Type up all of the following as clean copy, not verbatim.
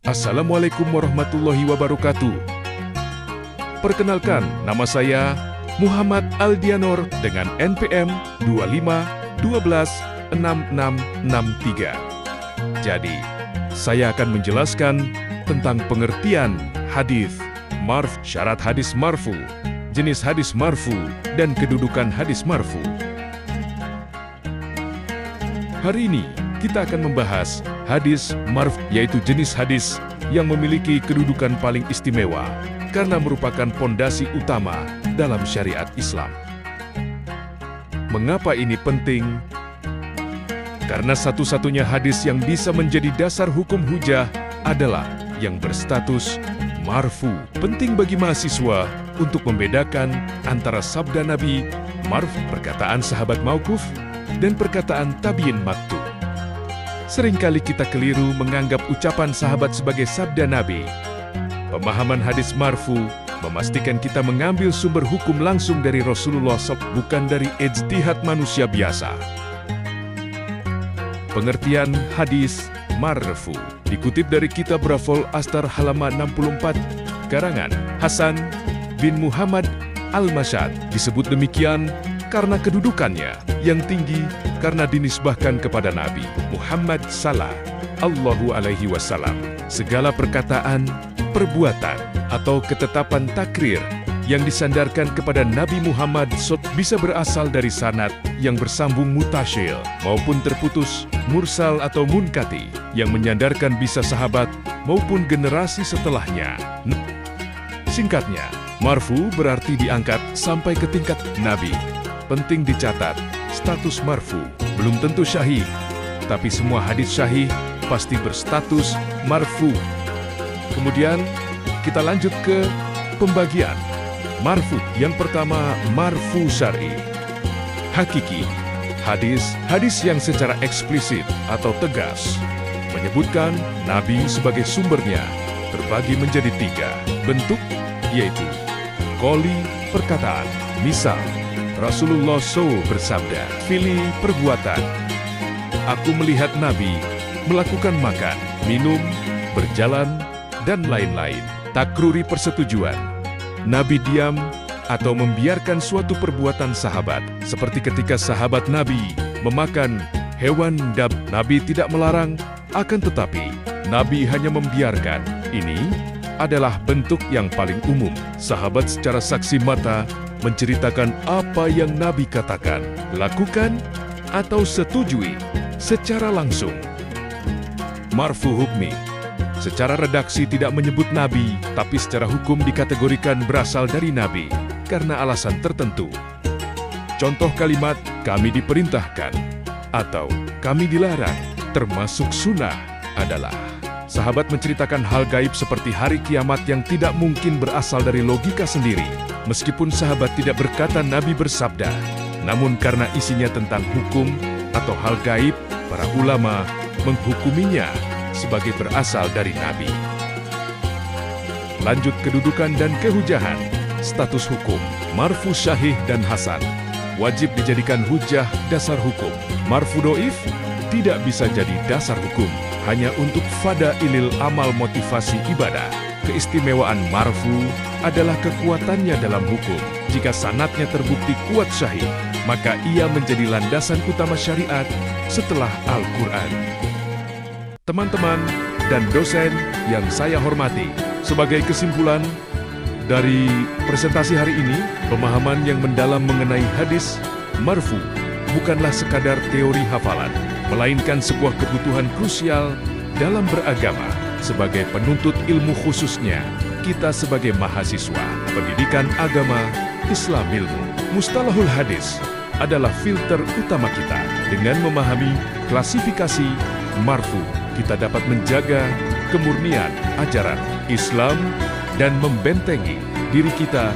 Assalamualaikum warahmatullahi wabarakatuh. Perkenalkan, nama saya Muhammad Aldianor dengan NPM 25126663. Jadi, saya akan menjelaskan tentang pengertian hadis marfu, syarat hadis marfu, jenis hadis marfu, dan kedudukan hadis marfu. Hari ini, kita akan membahas hadis marfu, yaitu jenis hadis yang memiliki kedudukan paling istimewa karena merupakan pondasi utama dalam syariat Islam. Mengapa ini penting? Karena satu-satunya hadis yang bisa menjadi dasar hukum hujah adalah yang berstatus marfu. Penting bagi mahasiswa untuk membedakan antara sabda Nabi marfu, perkataan sahabat mauquf, dan perkataan tabi'in maktub. Seringkali kita keliru menganggap ucapan sahabat sebagai sabda Nabi. Pemahaman hadis marfu memastikan kita mengambil sumber hukum langsung dari Rasulullah SAW, bukan dari ijtihad manusia biasa. Pengertian hadis marfu dikutip dari kitab Raful Astar halaman 64, karangan Hasan bin Muhammad Al-Mashad. Disebut demikian karena kedudukannya yang tinggi karena dinisbahkan kepada Nabi Muhammad sallallahu alaihi wasallam. Segala perkataan, perbuatan, atau ketetapan takrir yang disandarkan kepada Nabi Muhammad bisa berasal dari sanad yang bersambung mutasyil maupun terputus, mursal atau munkati yang menyandarkan bisa sahabat maupun generasi setelahnya. Singkatnya, marfu berarti diangkat sampai ke tingkat Nabi. Penting dicatat, status marfu belum tentu syahih, tapi semua hadis syahih pasti berstatus marfu. Kemudian kita lanjut ke pembagian marfu. Yang pertama, marfu syar'i. Hakiki, hadis yang secara eksplisit atau tegas menyebutkan Nabi sebagai sumbernya terbagi menjadi 3 bentuk, yaitu qauli, perkataan. Misal, Rasulullah SAW bersabda, "Fili perbuatan, aku melihat Nabi melakukan makan, minum, berjalan, dan lain-lain." Takruri persetujuan, Nabi diam atau membiarkan suatu perbuatan sahabat, seperti ketika sahabat Nabi memakan hewan dab. Nabi tidak melarang, akan tetapi Nabi hanya membiarkan. Ini adalah bentuk yang paling umum. Sahabat secara saksi mata menceritakan apa yang Nabi katakan, lakukan, atau setujui secara langsung. Marfu hukmi, secara redaksi tidak menyebut Nabi, tapi secara hukum dikategorikan berasal dari Nabi karena alasan tertentu. Contoh kalimat, kami diperintahkan, atau kami dilarang, termasuk sunnah, adalah sahabat menceritakan hal gaib seperti hari kiamat yang tidak mungkin berasal dari logika sendiri. Meskipun sahabat tidak berkata Nabi bersabda, namun karena isinya tentang hukum atau hal gaib, para ulama menghukuminya sebagai berasal dari Nabi. Lanjut kedudukan dan kehujahan. Status hukum, marfu syahih dan hasan wajib dijadikan hujah dasar hukum. Marfu doif tidak bisa jadi dasar hukum, hanya untuk fadailil amal, motivasi ibadah. Keistimewaan marfu adalah kekuatannya dalam hukum. Jika sanadnya terbukti kuat syahih, maka ia menjadi landasan utama syariat setelah Al-Quran. Teman-teman dan dosen yang saya hormati, sebagai kesimpulan dari presentasi hari ini, pemahaman yang mendalam mengenai hadis marfu bukanlah sekadar teori hafalan, melainkan sebuah kebutuhan krusial dalam beragama. Sebagai penuntut ilmu, khususnya kita sebagai mahasiswa pendidikan agama Islam ilmu, mustalahul hadis adalah filter utama kita. Dengan memahami klasifikasi marfu, kita dapat menjaga kemurnian ajaran Islam dan membentengi diri kita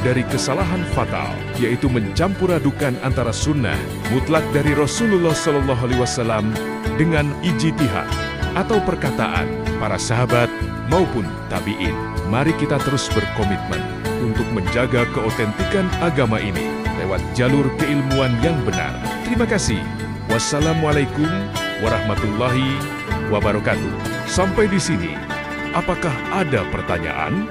dari kesalahan fatal, yaitu mencampuradukan antara sunnah mutlak dari Rasulullah SAW dengan ijtihad atau perkataan para sahabat maupun tabi'in. Mari kita terus berkomitmen untuk menjaga keotentikan agama ini lewat jalur keilmuan yang benar. Terima kasih. Wassalamualaikum warahmatullahi wabarakatuh. Sampai di sini Apakah ada pertanyaan?